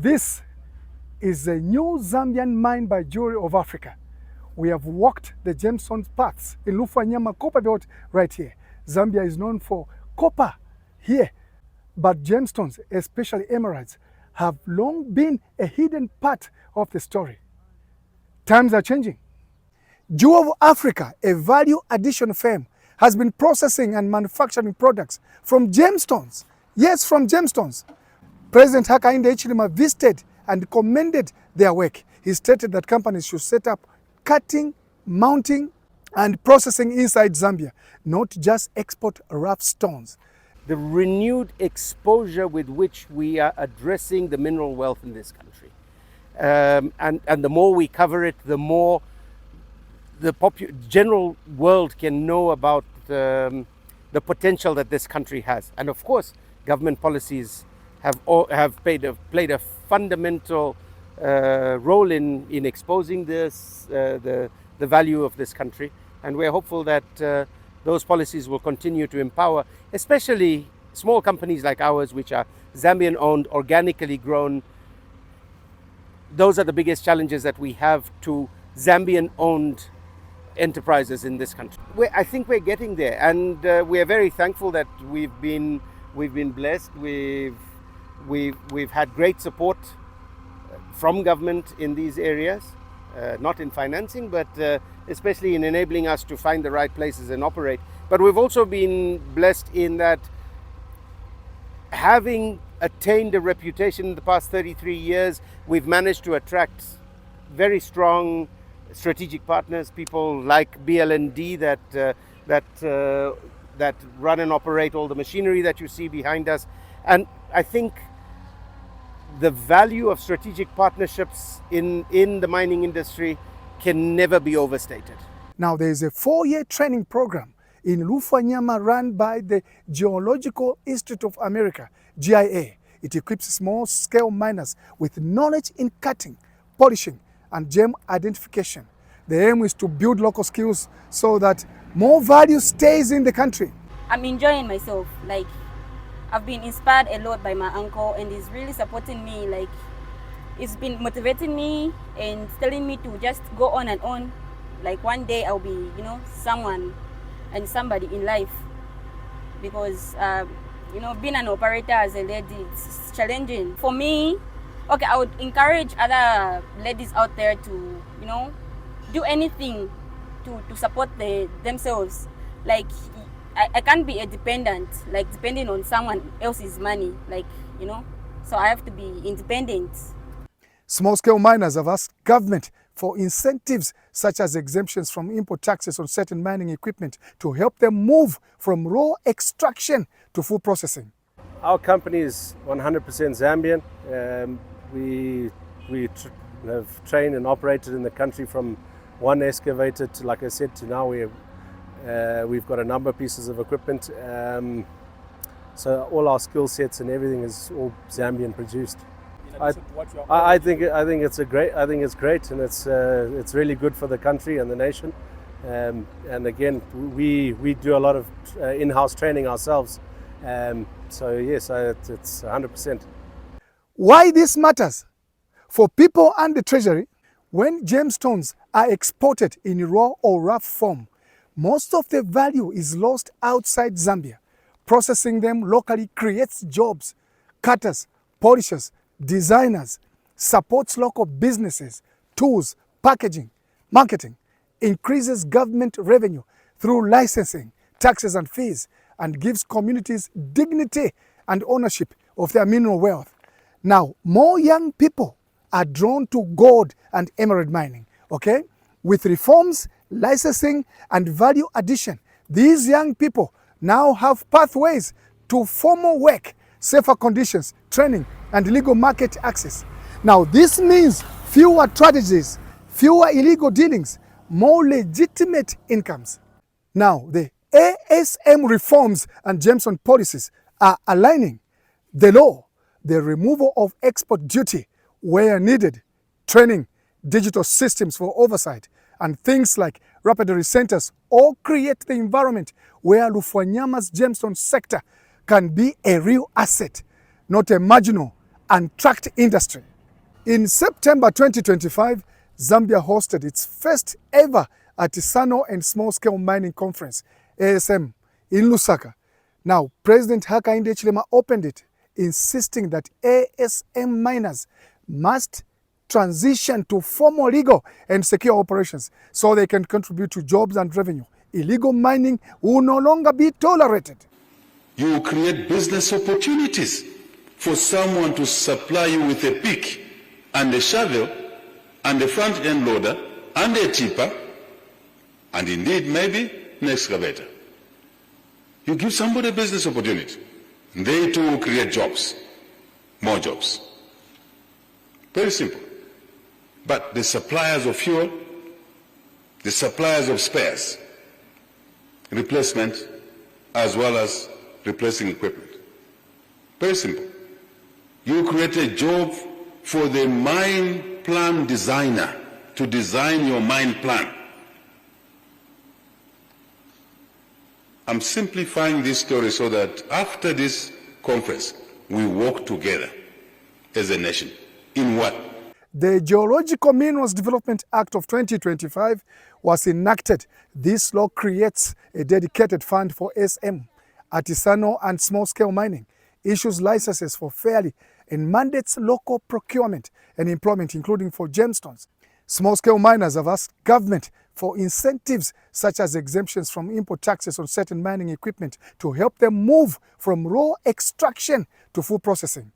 This is a new Zambian mine by Jewellery of Africa. We have walked the gemstone paths in Lufwanyama copper belt right here. Zambia is known for copper here, but gemstones, especially emeralds, have long been a hidden part of the story. Times are changing. Jewellery of Africa, a value addition firm, has been processing and manufacturing products from gemstones. Yes, from gemstones. President Hakainde Hichilema visited and commended their work. He stated that companies should set up cutting, mounting, and processing inside Zambia, not just export rough stones. The renewed exposure with which we are addressing the mineral wealth in this country. And the more we cover it, the more the general world can know about the potential that this country has. And of course, government policies have played a fundamental role in exposing this, the value of this country. And we're hopeful that those policies will continue to empower, especially small companies like ours, which are Zambian owned, organically grown. Those are the biggest challenges that we have to Zambian owned enterprises in this country. I think we're getting there, and we are very thankful that we've been blessed. We've had great support from government in these areas, not in financing, but especially in enabling us to find the right places and operate. But we've also been blessed in that, having attained a reputation in the past 33 years, we've managed to attract very strong strategic partners, people like BLND that run and operate all the machinery that you see behind us. And I think the value of strategic partnerships in the mining industry can never be overstated. Now, there is a 4-year training program in Lufwanyama run by the Geological Institute of America, GIA. It equips small-scale miners with knowledge in cutting, polishing, and gem identification. The aim is to build local skills so that more value stays in the country. I'm enjoying myself. Like, I've been inspired a lot by my uncle, and he's really supporting me. Like, it's been motivating me and telling me to just go on and on. Like, one day I'll be, someone and somebody in life. Because, being an operator as a lady, it's challenging. For me, okay, I would encourage other ladies out there to, do anything to support themselves. Like, I can't be a dependent, like depending on someone else's money, so I have to be independent. Small-scale miners have asked government for incentives such as exemptions from import taxes on certain mining equipment to help them move from raw extraction to full processing. Our company is 100% Zambian. We have trained and operated in the country from one excavator to, like I said, to now we've got a number of pieces of equipment. So all our skill sets and everything is all Zambian produced. I think it's great, and it's really good for the country and the nation. And again, we do a lot of in-house training ourselves. So yes, it's 100%. Why this matters? For people and the treasury, when gemstones are exported in raw or rough form, most of the value is lost outside Zambia. Processing them locally creates jobs, cutters, polishers, designers, supports local businesses, tools, packaging, marketing, increases government revenue through licensing, taxes and fees, and gives communities dignity and ownership of their mineral wealth. Now, more young people are drawn to gold and emerald mining, okay? With reforms, licensing, and value addition, these young people now have pathways to formal work, safer conditions, training, and legal market access. Now, this means fewer tragedies, fewer illegal dealings, more legitimate incomes. Now, the ASM reforms and gemstone policies are aligning the law, the removal of export duty where needed, training, digital systems for oversight, and things like rapidary centers all create the environment where Lufwanyama's gemstone sector can be a real asset, not a marginal untracked industry. In September 2025, Zambia hosted its first ever Artisanal and Small-Scale Mining Conference, ASM, in Lusaka. Now, President Hakainde Hichilema opened it, insisting that ASM miners must transition to formal, legal and secure operations so they can contribute to jobs and revenue. Illegal mining will no longer be tolerated. You will create business opportunities for someone to supply you with a pick and a shovel and a front-end loader and a tipper and indeed maybe an excavator. You give somebody a business opportunity. They too will create jobs, more jobs. Very simple. But the suppliers of fuel, the suppliers of spares, replacement, as well as replacing equipment. Very simple. You create a job for the mine plan designer to design your mine plan. I'm simplifying this story so that after this conference, we work together as a nation. In what? The Geological Minerals Development Act of 2025 was enacted. This law creates a dedicated fund for SM, artisanal and small-scale mining, issues licenses for fairly, and mandates local procurement and employment, including for gemstones. Small-scale miners have asked government for incentives such as exemptions from import taxes on certain mining equipment to help them move from raw extraction to full processing.